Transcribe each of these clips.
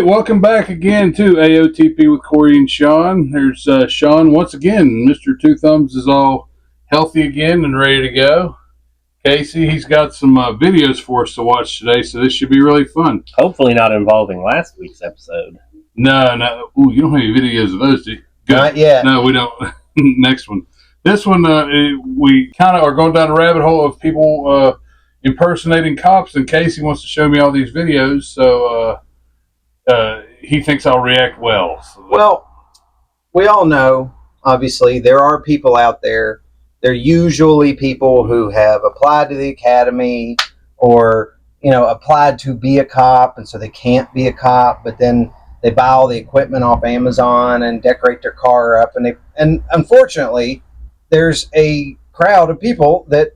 right, welcome back again to AOTP with Corey and Sean. There's Sean once again. Mr. Two Thumbs is all healthy again and ready to go. Casey, he's got some videos for us to watch today, so this should be really fun. Hopefully not involving last week's episode. No. Ooh, you don't have any videos of those, do you? Good. Not yet. No, we don't. Next one. This one, we kind of are going down a rabbit hole of people impersonating cops, and Casey wants to show me all these videos, so he thinks I'll react well. Well, we all know, obviously, there are people out there. They're usually people who have applied to the academy or, applied to be a cop, and so they can't be a cop, but then they buy all the equipment off Amazon and decorate their car up. And unfortunately, there's a crowd of people that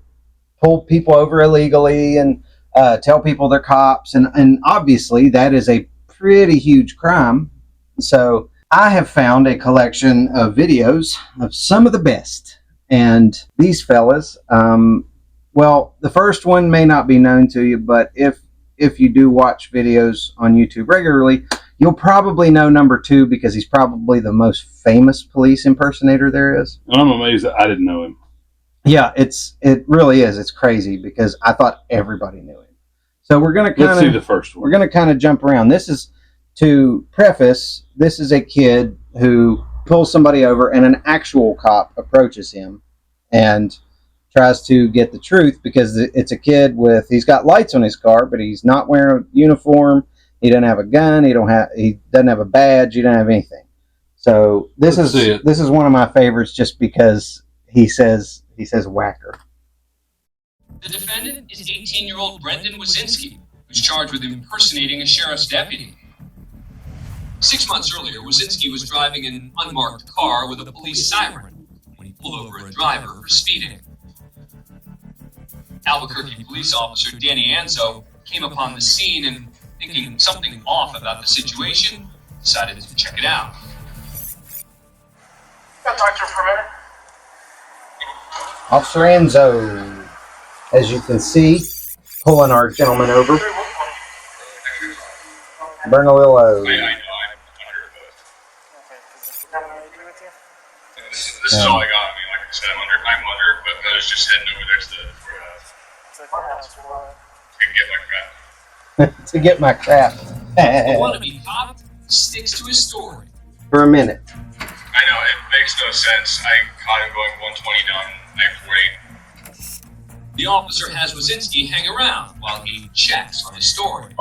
pull people over illegally and tell people they're cops. And obviously, that is a pretty huge crime. So I have found a collection of videos of some of the best. And these fellas, well, the first one may not be known to you, but if you do watch videos on YouTube regularly, you'll probably know number two because he's probably the most famous police impersonator there is. I'm amazed that I didn't know him. Yeah, it really is. It's crazy because I thought everybody knew him. So we're going to Let's see the first one. We're going to kind of jump around. This is, to preface, this is a kid who pulls somebody over and an actual cop approaches him and tries to get the truth because it's a kid he's got lights on his car, but he's not wearing a uniform. He doesn't have a gun. He doesn't have a badge. He doesn't have anything. So this is one of my favorites just because he says whacker. The defendant is 18-year-old Brendan Wazinski, who's charged with impersonating a sheriff's deputy. 6 months earlier, Wazinski was driving an unmarked car with a police siren when he pulled over a driver for speeding. Albuquerque police officer Danny Anzo came upon the scene and, thinking something off about the situation, decided to check it out. Can I talk to him for a minute? Officer Anzo, as you can see, pulling our gentleman over. Bernalillo. I know, I'm under This is all I got. I mean, like I said, I'm under, but I was just heading over there to the courthouse to get my crap. To get my crap. The wannabe cop sticks to his story. For a minute. I know, it makes no sense. I caught him going 120 down I-40. The officer has Wazinski hang around while he checks on his story.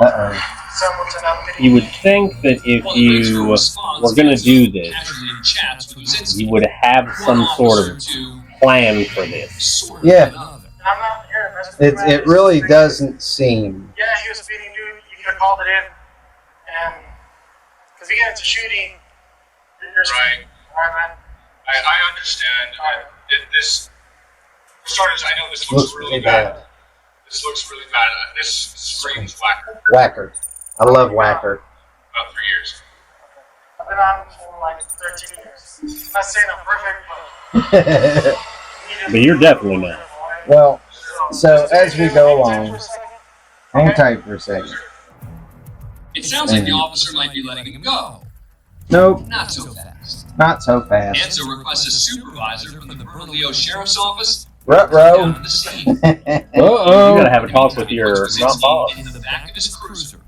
You would think that if you were going to do this, you would have some sort of plan for this. Yeah. It really doesn't seem. Yeah, he was speeding, dude. You could have called it in. And, because again, it's a shooting. Right. Alright, man. I understand. This, for starters, I know this looks really bad. This looks really bad. This screams whacker. Whacker. I love whacker. About 3 years. I've been on for like 13 years. I'm not saying I'm perfect, but... But you're definitely not. Well, so as we go along, hang tight for a second. It sounds like the officer might be letting him go. Nope. Not so fast. Not so fast. Anzo requests a supervisor from the Bernalillo Sheriff's Office. Ruh-roh. Down to the scene. Uh-oh. You gotta have a talk with your not boss. Into the back of his cruiser. Do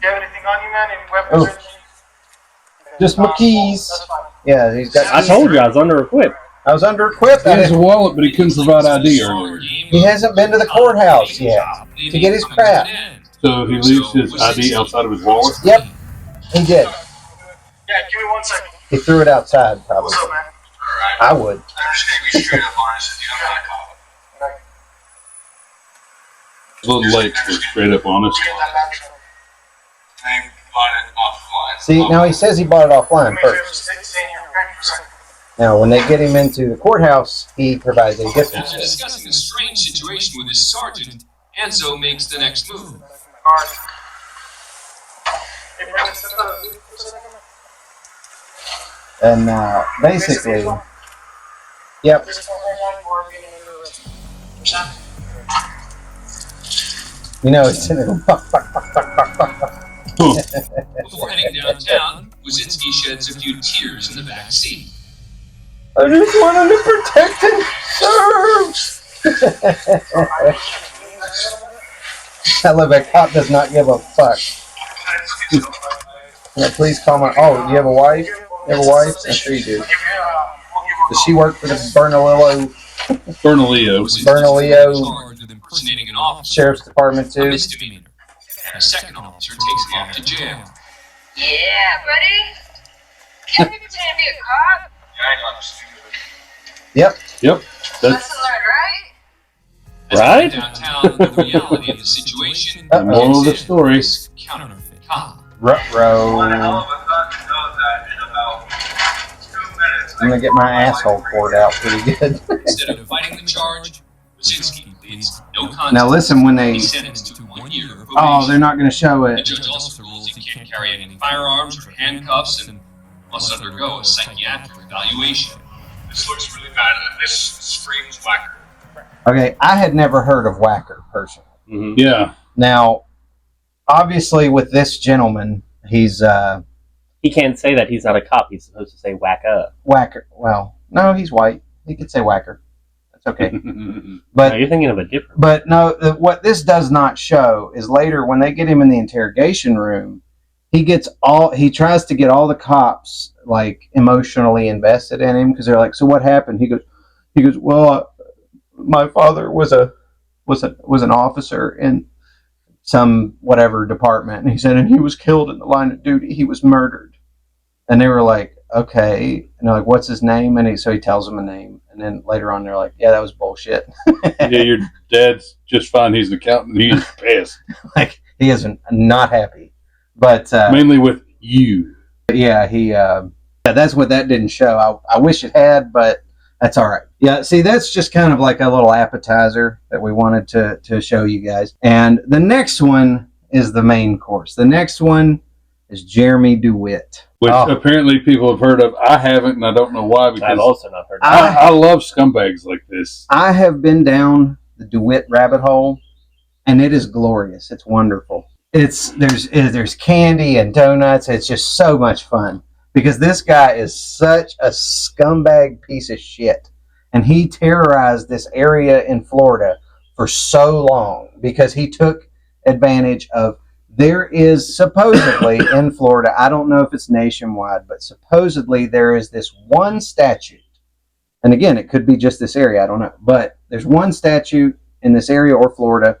you have anything on you, man? Any weapons? Oh. Just my keys. Yeah, he's got. I told you I was under-equipped. I was under equipped. He has a wallet, but he couldn't provide ID earlier. He hasn't been to the courthouse yet to get his crap. So he leaves his ID outside of his wallet? Yep, he did. Yeah, give me 1 second. He threw it outside, probably. What's up, man? I would. I'm just going to be straight up honest with you. I'm not a cop. It's a little late to go straight up honest. Get that back truck. I bought it offline. See, now he says he bought it offline first. Stay in here, okay, for a second. Now, when they get him into the courthouse, he provides a gift. After discussing a strange situation with his sergeant, Anzo makes the next move. And basically, yep. You know, it's in it. Before heading downtown, Wazinski sheds a few tears in the back seat. I just wanted to protect and serve. I love that cop does not give a fuck. Yeah, please call my. Oh, do you have a wife? You have a wife? I'm sure you do. Does she work for the Bernalillo Sheriff's Department too? A misdemeanor. A second officer takes him off to jail. Yeah, buddy. Can't you pretend to be a cop? Yep. Lesson learned, right? Right? Downtown, the reality of the situation. The moral of the story. Counterfeit cop. Ruh-roh. I'm gonna get my asshole poured out pretty good. Instead of fighting the charge, Wazinski pleads no contest. Now listen, when they... He's sentenced to 1 year of probation. Oh, they're not gonna show The it. judge also rules he can't carry any firearms or handcuffs and must undergo a psychiatric evaluation. This looks really bad. This screams whacker. Okay, I had never heard of Whacker personally. Mm-hmm. Yeah. Now, obviously, with this gentleman, he's He can't say that he's not a cop. He's supposed to say whack up. Whacker. Well, no, he's white. He could say Whacker. That's okay. No, But you're thinking of a different. But no, what this does not show is later when they get him in the interrogation room, he tries to get all the cops like emotionally invested in him because they're like, so what happened? He goes, well, my father was an officer in some whatever department, and he said, and he was killed in the line of duty. He was murdered, and they were like, okay, and they're like, what's his name? And so he tells them a name, and then later on they're like, yeah, that was bullshit. Yeah, your dad's just fine. He's an accountant. He's pissed. Like he is not happy, but Mainly with you. yeah, that's what that didn't show. I wish it had, but that's all right. Yeah, see, that's just kind of like a little appetizer that we wanted to show you guys. And the next one is the main course. The next one is Jeremy Dewitt. Which apparently people have heard of. I haven't, and I don't know why, because I've also not heard of I love scumbags like this. I have been down the Dewitt rabbit hole, and it is glorious. It's wonderful. There's candy and donuts. It's just so much fun because this guy is such a scumbag piece of shit, and he terrorized this area in Florida for so long because he took advantage of. There is supposedly in Florida, I don't know if it's nationwide, but supposedly there is this one statute. And again, it could be just this area, I don't know. But there's one statute in this area or Florida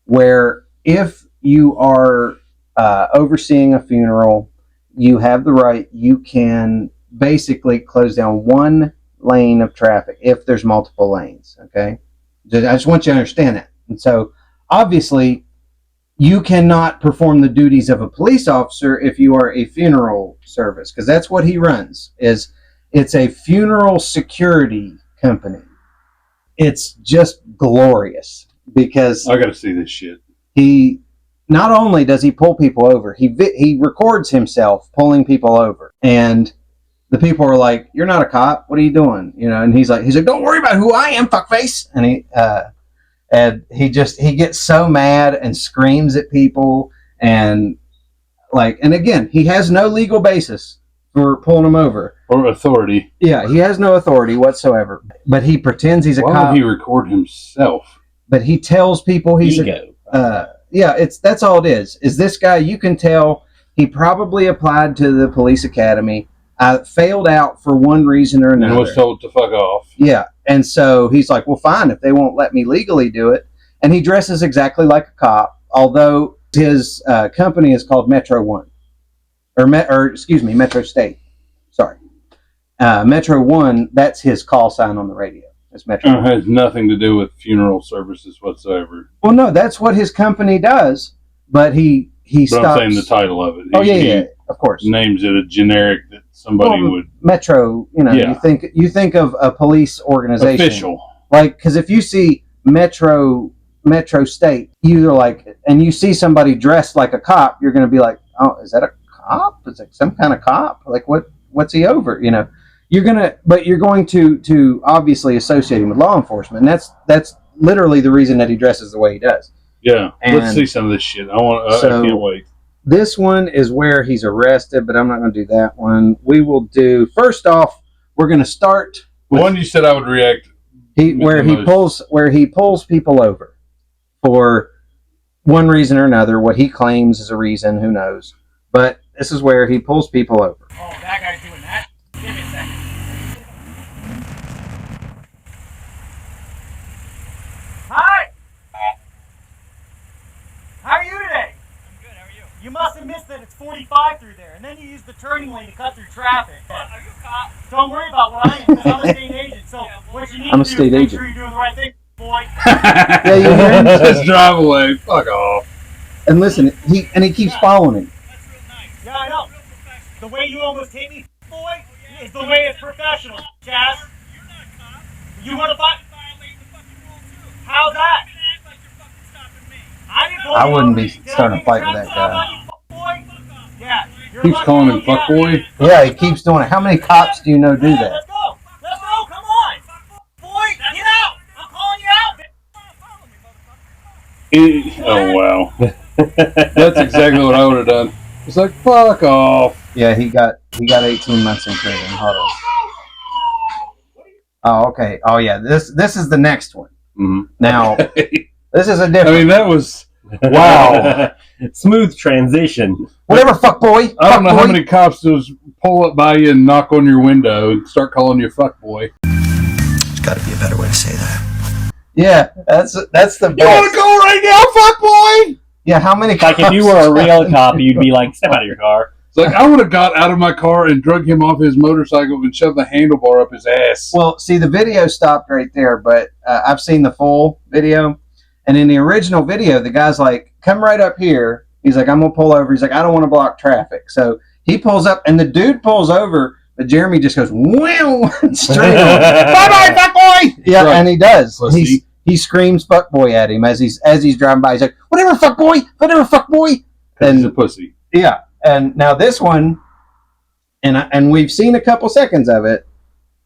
where if you are overseeing a funeral, you have the right, you can basically close down one lane of traffic if there's multiple lanes, okay? I just want you to understand that. And so, obviously, you cannot perform the duties of a police officer if you are a funeral service, because that's what he runs. It's a funeral security company. It's just glorious because I got to see this shit. he not only does he pull people over, he records himself pulling people over, and the people are like, "You're not a cop. What are you doing?" You know, and he's like, "Don't worry about who I am, fuckface." And he gets so mad and screams at people and again, he has no legal basis for pulling them over. Or authority. Yeah, he has no authority whatsoever. But he pretends he's a Why cop. would he record himself? But he tells people he's Ego. that's all it is. Is this guy, you can tell he probably applied to the police academy, failed out for one reason or another. And was told to fuck off. Yeah. And so he's like, well, fine, if they won't let me legally do it. And he dresses exactly like a cop, although his company is called Metro One. Metro State. Sorry. Metro One, that's his call sign on the radio. It's Metro One. It has nothing to do with funeral services whatsoever. Well, no, that's what his company does, but he stops. But I'm saying the title of it. Yeah, of course. Names it a generic that somebody would. Metro, Yeah. you think of a police organization. Official. Like, because if you see Metro State, you're like, and you see somebody dressed like a cop, you're going to be like, oh, is that a cop? Is it some kind of cop? Like, what's he over? You know, you're going to obviously associate him with law enforcement, and that's literally the reason that he dresses the way he does. Yeah, And let's see some of this shit. I can't wait. This one is where he's arrested, but I'm not going to do that one. We will do, first off, we're going to start The one you said I would react. where he pulls people over for one reason or another. What he claims is a reason, who knows? But this is where he pulls people over. Oh, that guy's doing that? Give me a second. Hi! How are you today? I'm good, how are you? You must have missed that it's 45 through there, and then you use the turning lane to cut through traffic. What? Are you a cop? Don't worry about what I am, because I'm a state agent. So what you need I'm a to do state is make agent. sure you're doing the right thing, boy. Yeah, you hear him? Just drive away. Fuck off. And listen, he keeps following him. That's real nice. Yeah, I know. The way you almost hit me, boy, is the way it's professional, Jazz. You're not a cop. You want to fight? How's that? I wouldn't be starting a fight with that guy. Yeah, Keeps calling him fuckboy. Yeah, he keeps doing it. How many cops do you know do that? Let's go. Let's go. Come on. Boy, get out. I'm calling you out. Oh, wow. That's exactly what I would have done. It's like, fuck off. Yeah, he got 18 months in prison. Hold on. Oh, okay. Oh, yeah. This is the next one. Mm-hmm. Now, this is a I different. mean, that was, wow. Smooth transition. Whatever, fuck boy. I don't know fuck how boy. many cops just pull up by you and knock on your window and start calling you fuckboy. There's got to be a better way to say that. Yeah, that's the best. You want to go right now, fuckboy? Yeah, how many? Like if you were a real cop, you'd be like, step out of your car. It's like, I would have got out of my car and drug him off his motorcycle and shoved the handlebar up his ass. Well, see, the video stopped right there, but I've seen the full video. And in the original video, the guy's like, come right up here. He's like, I'm going to pull over. He's like, I don't want to block traffic. So he pulls up, and the dude pulls over, but Jeremy just goes, wow, straight on. Bye-bye, fuckboy! Yeah, Right. and he does. Pussy. He screams fuckboy at him as he's driving by. He's like, whatever, fuckboy! Whatever, fuckboy! He's a pussy. Yeah, and now this one, and we've seen a couple seconds of it,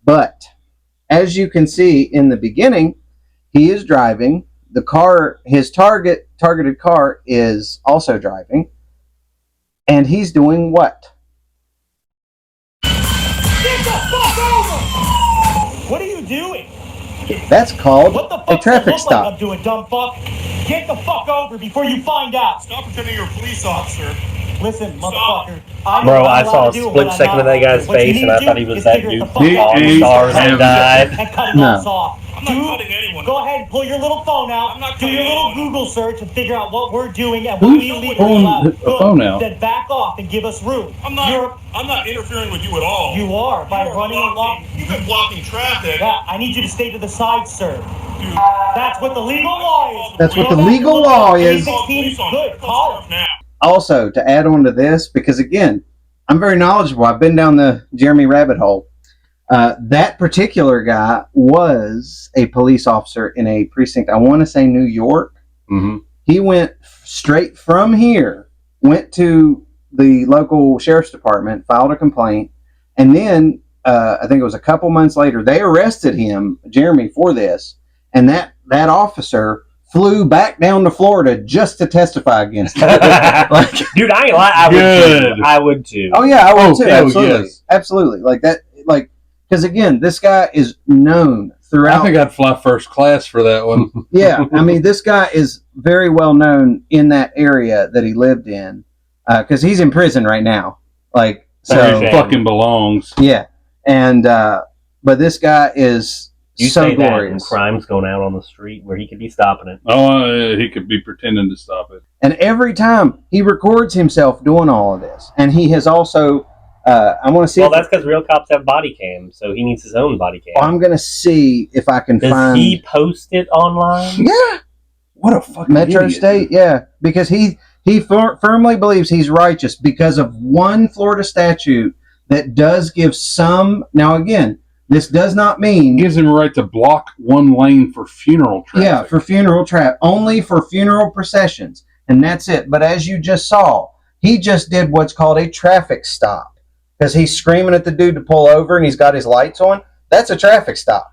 but as you can see in the beginning, he is driving. The car, his targeted car, is also driving, and he's doing what? Get the fuck over! What are you doing? That's called What the fuck a traffic does it look like I'm stop. doing, dumb fuck? Get the fuck over before you find out. Stop pretending you're a police officer. Listen, Stop. motherfucker. I know Bro, what I I'm saw allowed a to do and split what I'm second not of that allowed to guy's do. What you face, need and I to thought do he was is that figure it dude the from fuck He out. All ain't Stars having and died. And cut his No. ass off. I'm not Dude, cutting anyone. go ahead and pull your little phone out. I'm not Do your cutting little anyone. Google search and figure out what we're doing and Who's what we legally pulling allow. a Good. phone out? Then back off and give us room. I'm not interfering with you at all. You are by You are running along. You've been blocking traffic. Yeah, I need you to stay to the side, sir. Dude, That's what the legal law is. That's what Go the back and legal look law at is. 316. Good, call him. now. Also, to add on to this, because again, I'm very knowledgeable. I've been down the Jeremy rabbit hole. That particular guy was a police officer in a precinct, I want to say New York. Mm-hmm. He went straight from here, went to the local sheriff's department, filed a complaint, and then I think it was a couple months later, they arrested him, Jeremy, for this, and that officer flew back down to Florida just to testify against him. Like, Dude, I ain't lying. I would too. oh yeah, I would too. hell Absolutely, yes. absolutely. Like that, like because again, this guy is known throughout. I think I'd fly first class for that one. Yeah, I mean, this guy is very well known in that area that he lived in because he's in prison right now. Like, so Very shame. Fucking belongs. yeah, and but this guy is You so say that, and glorious. crime's going out on the street where he could be stopping it. Oh, he could be pretending to stop it. And every time he records himself doing all of this, and he has also. I want to see. Well, that's because real cops have body cams, so he needs his own body cam. I'm going to see if I can Does find. he post it online? Yeah. What a fucking Metro idiot. State, yeah, because he firmly believes he's righteous because of one Florida statute that does give some. Now, again, this does not mean Gives him a right to block one lane for funeral traffic. yeah for funeral trap only for funeral processions, and that's it. But as you just saw, he just did what's called a traffic stop because he's screaming at the dude to pull over and he's got his lights on. That's a traffic stop.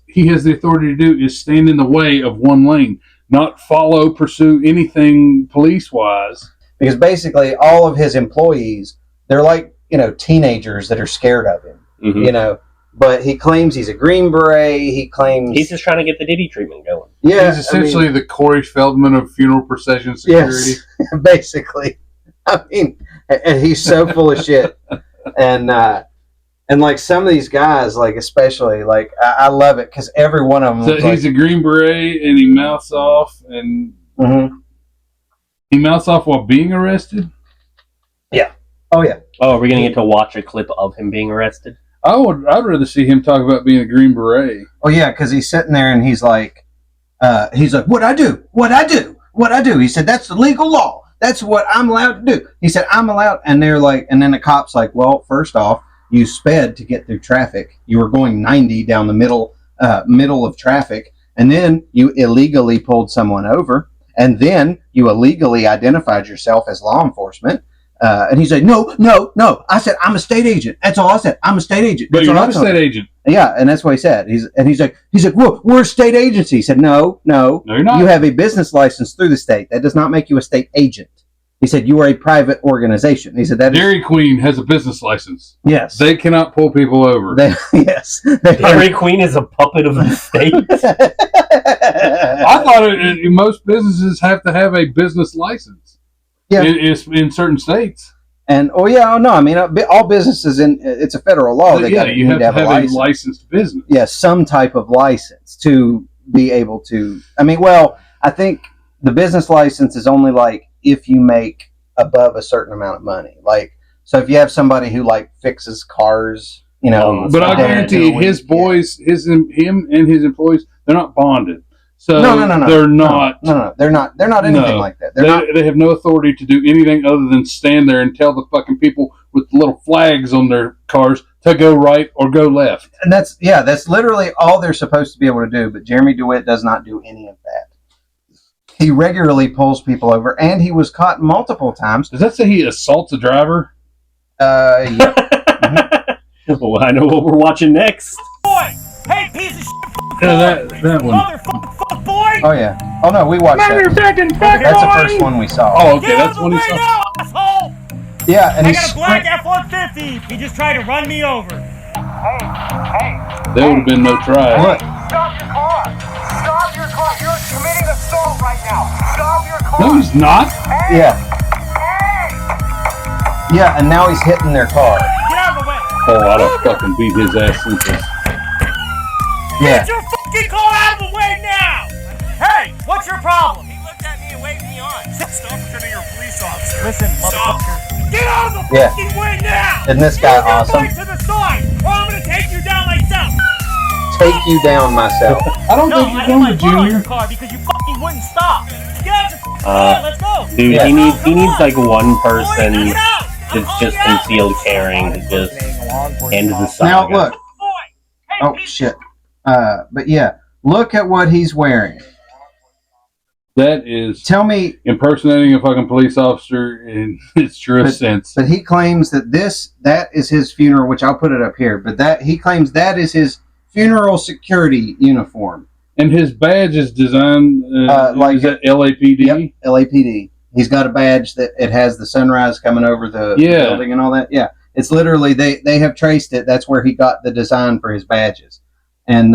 He has the authority to do is stand in the way of one lane. not pursue anything police-wise. Because basically all of his employees, they're like, teenagers that are scared of him, but he claims he's a Green Beret. He claims he's just trying to get the Diddy treatment going. Yeah. He's essentially the Corey Feldman of funeral procession security. Yes, basically. I mean, and he's so full of shit. And like some of these guys, like especially, like I love it because every one of them. So he's a Green Beret and he mouths off and he mouths off while being arrested. Yeah. Oh yeah. Oh, are we gonna get to watch a clip of him being arrested? I'd rather see him talk about being a Green Beret. Oh yeah, because he's sitting there and he's like, "What I do? What I do? What I do?" He said, "That's the legal law. That's what I'm allowed to do." He said, "I'm allowed," and they're like, and then the cop's like, "Well, first off, you sped to get through traffic. You were going 90 down the middle of traffic, and then you illegally pulled someone over, and then you illegally identified yourself as law enforcement." And he's like, no. I said, I'm a state agent. That's all I said. I'm a state agent. But you're not a state agent. Yeah, and that's what he said. He's like, well, we're a state agency. He said, no, you're not. You have a business license through the state. That does not make you a state agent. He said, you are a private organization. He said that Dairy Queen has a business license. Yes. They cannot pull people over. Yes. Dairy Queen is a puppet of the state. I thought most businesses have to have a business license. Yeah. In certain states. And I mean, all businesses it's a federal law. You have to have a licensed business. Yeah, some type of license to be able to. I mean, I think the business license is only like if you make above a certain amount of money. Like, so if you have somebody who like fixes cars, But I guarantee his boys, him and his employees, they're not bonded. So no. They're not. No. They're not anything like that. They have no authority to do anything other than stand there and tell the fucking people with little flags on their cars to go right or go left. And that's literally all they're supposed to be able to do. But Jeremy Dewitt does not do any of that. He regularly pulls people over, and he was caught multiple times. Does that say he assaults a driver? Yeah. Well, I know what we're watching next. Boy! Hey, piece of shit! Yeah, that one. Motherfucker, fuck boy! Oh yeah. Oh no, we watched that. That's the first one we saw. Oh, okay, Get that's out of one the he way saw. now, asshole! Yeah, and I got a black F-150. He just tried to run me over. Hey! There would have been no try. Look. Stop your car! Stop your car! You're committing assault right now! Stop your car! No, he's not. Yeah. Yeah, and now he's hitting their car. Get out of the way! Oh, I'd have fucking beat his ass senseless. Yeah. Get your fucking car out of the way now! Hey, what's your problem? He looked at me and waved me on. Stop pretending you're a police officer. Listen, motherfucker. Get out of the fucking way now! Isn't this guy awesome? Move your bike to the side, or I'm gonna take you down myself. Take you down myself. I don't think you're going to Junior. Car because you fucking wouldn't stop. Get out the let's go. Dude, Yeah. he needs like one person that's just concealed carrying to just end the saga. Now look. Oh shit. But yeah, look at what he's wearing. That is Tell me, impersonating a fucking police officer in its truest sense. but he claims that is his funeral, which I'll put it up here. But that he claims that is his funeral security uniform. And his badge is designed like is that LAPD? Yep, LAPD. He's got a badge that it has the sunrise coming over the building and all that. Yeah, it's literally they have traced it. That's where he got the design for his badges. And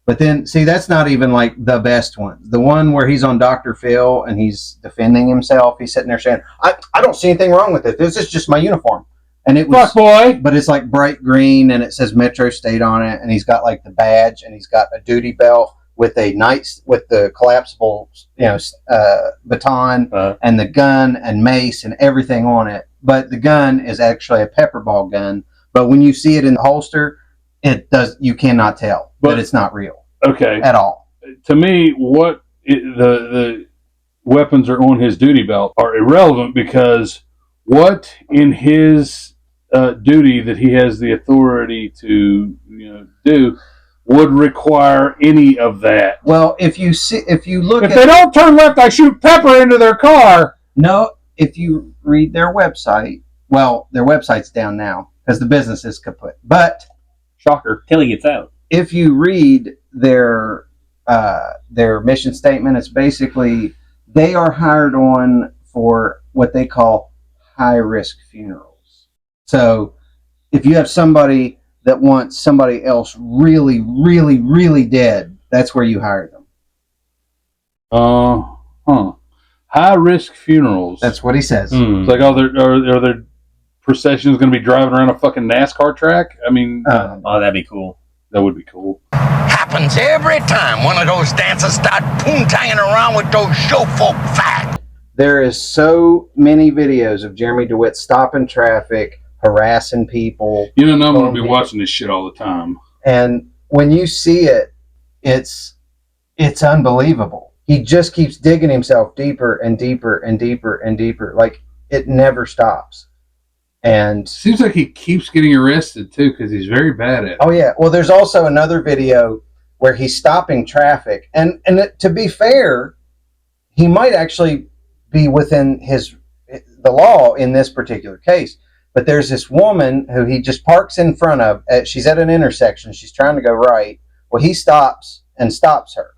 but then see, that's not even like the best one. The one where he's on Dr. Phil and he's defending himself. He's sitting there saying, "I don't see anything wrong with it. This is just my uniform." And it was, Fuck boy. but it's like bright green and it says Metro State on it. And he's got like the badge and he's got a duty belt with with the collapsible, baton and the gun and mace and everything on it. But the gun is actually a pepper ball gun. But when you see it in the holster, you cannot tell that it's not real. Okay. At all. To me, the weapons are on his duty belt are irrelevant because what in his duty that he has the authority to do would require any of that. Well, if you look if they don't turn left, I shoot pepper into their car. No, if you read their website, well, their website's down now because the business is kaput. But shocker, till he gets out. If you read their their mission statement. It's basically they are hired on for what they call high-risk funerals. So if you have somebody that wants somebody else really, really, really dead, that's where you hire them. High risk funerals. That's what he says. It's like, are their processions going to be driving around a fucking NASCAR track? I mean, oh, that'd be cool. That would be cool. Happens every time one of those dancers start poontanging around with those show folk facts. There is so many videos of Jeremy Dewitt stopping traffic, harassing people. You know, I'm going to be watching this shit all the time. And when you see it, it's unbelievable. He just keeps digging himself deeper and deeper and deeper and deeper. Like, it never stops. And seems like he keeps getting arrested, too, because he's very bad at it. Oh, yeah. Well, there's also another video where he's stopping traffic. And to be fair, he might actually be within the law in this particular case. But there's this woman who he just parks in front of. She's at an intersection. She's trying to go right. Well, he stops her.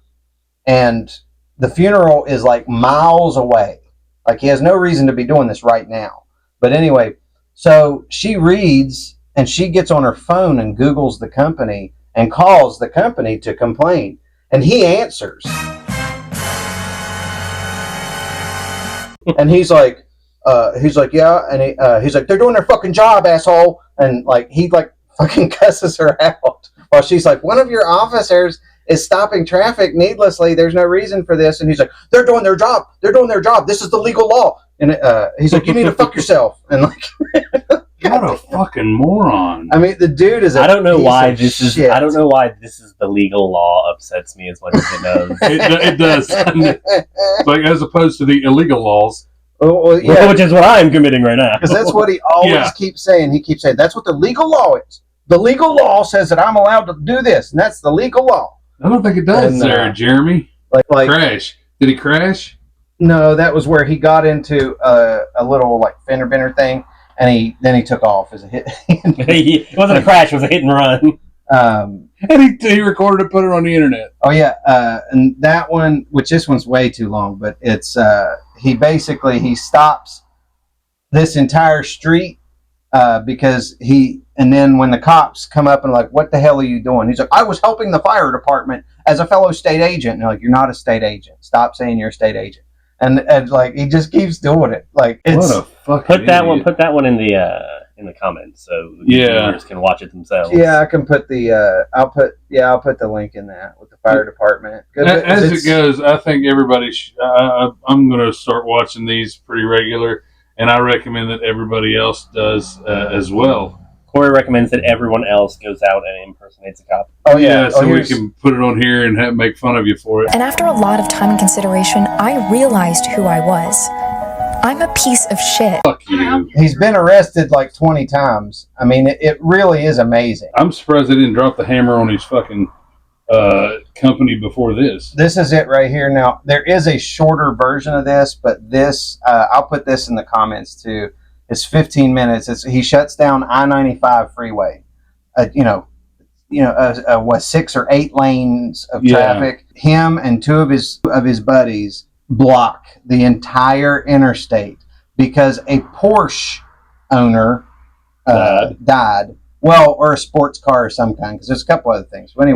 And the funeral is like miles away. Like, he has no reason to be doing this right now. But anyway, so she reads and she gets on her phone and Googles the company and calls the company to complain. And he answers. And he's like, yeah. And he's like, they're doing their fucking job, asshole. And like, he like fucking cusses her out while she's like, one of your officers is stopping traffic needlessly. There's no reason for this. And he's like, they're doing their job. They're doing their job. This is the legal law. And he's like, you need to fuck yourself. And like, what a fucking moron. I mean, the dude is. I don't know why this is. I don't know why this is the legal law upsets me as much as it does. It does. It's like, as opposed to the illegal laws. Well, yeah. Which is what I'm committing right now. Because that's what he always keeps saying. He keeps saying, that's what the legal law is. The legal law says that I'm allowed to do this, and that's the legal law. I don't think it does, Jeremy. Like crash. Did he crash? No, that was where he got into a little like fender bender thing, and then he took off as a hit. It wasn't a crash; it was a hit and run. And he recorded it, put it on the internet. Oh yeah, and that one, which this one's way too long, but it's he stops this entire street because and then when the cops come up and like, what the hell are you doing? He's like, I was helping the fire department as a fellow state agent. And they're like, you're not a state agent. Stop saying you're a state agent. And like, he just keeps doing it. Like, it's what a fucking put that idiot. Put that one in the comments so the viewers can watch it themselves. Yeah, I can put I'll put the link in that with the fire department. As it goes, I think everybody I'm going to start watching these pretty regular, and I recommend that everybody else does as well. Corey recommends that everyone else goes out and impersonates a cop. Oh yeah, so we can put it on here and make fun of you for it. And after a lot of time and consideration, I realized who I was. I'm a piece of shit. Fuck you. He's been arrested like 20 times. I mean, it really is amazing. I'm surprised they didn't drop the hammer on his fucking company before this. This is it right here. Now, there is a shorter version of this, but this, I'll put this in the comments too. It's 15 minutes. He shuts down I-95 freeway. What 6 or 8 lanes of traffic. Him and 2 of his buddies block the entire interstate because a Porsche owner died. Well, or a sports car of some kind, because there's a couple other things. But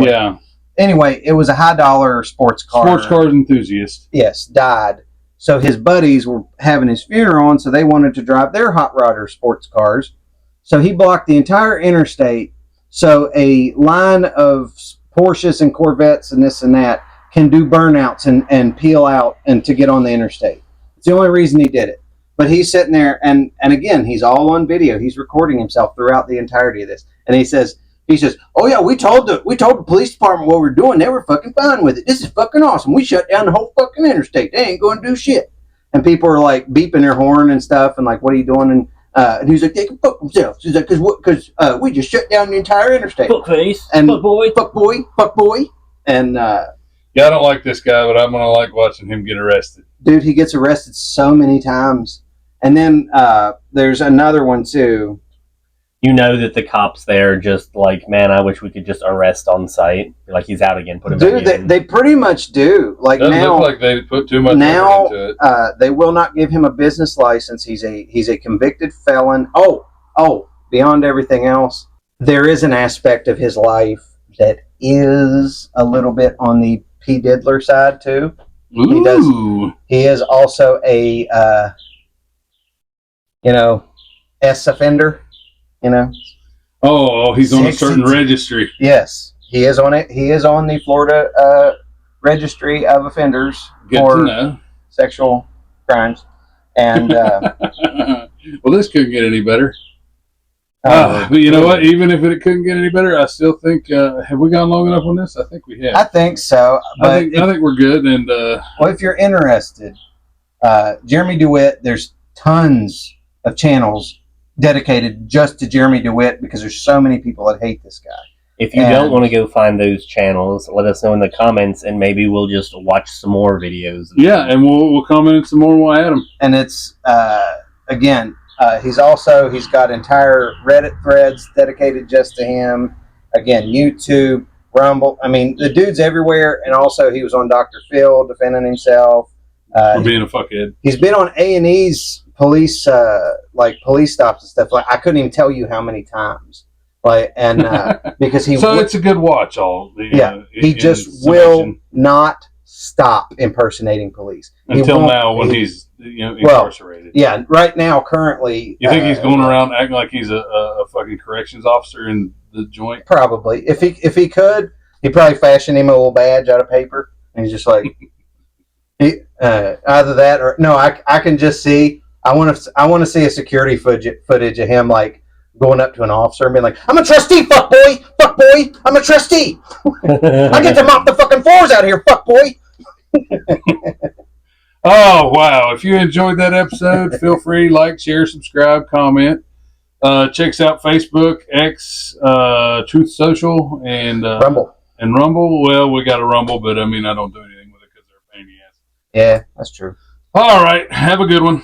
anyway, it was a high-dollar sports car. Sports cars enthusiast. Yes, died. So his buddies were having his funeral, and so they wanted to drive their hot rodder sports cars. So he blocked the entire interstate so a line of Porsches and Corvettes and this and that can do burnouts and peel out and to get on the interstate. It's the only reason he did it. But he's sitting there, and again, he's all on video. He's recording himself throughout the entirety of this. And he says, oh yeah, we told the police department what we're doing. They were fucking fine with it. This is fucking awesome. We shut down the whole fucking interstate. They ain't going to do shit. And people are like beeping their horn and stuff, and like, what are you doing? And he's like, they can fuck themselves. He's like, because we just shut down the entire interstate. Fuck face. And fuck boy. And I don't like this guy, but I'm gonna like watching him get arrested. Dude, he gets arrested so many times. And then there's another one too. You know that the cops there just like, man, I wish we could just arrest on site. Like he's out again. Put him Dude, back in. they pretty much do. Like Doesn't now, look like they put too much now effort into it. they will not give him a business license. He's a convicted felon. Oh, beyond everything else, there is an aspect of his life that is a little bit on the P. Diddler side too. Ooh. He is also a S offender. Oh, he's on a certain registry. Yes, he is on it. He is on the Florida registry of offenders for sexual crimes. And well, this couldn't get any better. But you know what? Even if it couldn't get any better, I still think have we gone long enough on this? I think we have. I think so. But I think we're good. And well, if you're interested, Jeremy Dewitt, there's tons of channels dedicated just to Jeremy Dewitt because there's so many people that hate this guy. If you don't want to go find those channels, let us know in the comments, and maybe we'll just watch some more videos. Yeah, and we'll comment some more and we'll add them. And it's again, he's got entire Reddit threads dedicated just to him. Again, YouTube, Rumble. I mean, the dude's everywhere, and also he was on Dr. Phil defending himself. For being a fuckhead. He's been on A&E's police stops and stuff. Like I couldn't even tell you how many times. Because he it's a good watch. He just will not stop impersonating police until now when he's incarcerated. Yeah, right now currently. You think he's going around acting like he's a fucking corrections officer in the joint? Probably. If he could, he'd probably fashion him a little badge out of paper, and he's just like either that or no. I can just see. I want to see a security footage of him like going up to an officer and being like, "I'm a trustee, fuck boy, I'm a trustee. I get to mop the fucking floors out here, fuck boy." Oh wow! If you enjoyed that episode, feel free like, share, subscribe, comment. Check us out Facebook, X, Truth Social, and Rumble. And Rumble. Well, we got a Rumble, but I mean, I don't do anything with it because they're a pain in the ass. Yeah, that's true. All right, have a good one.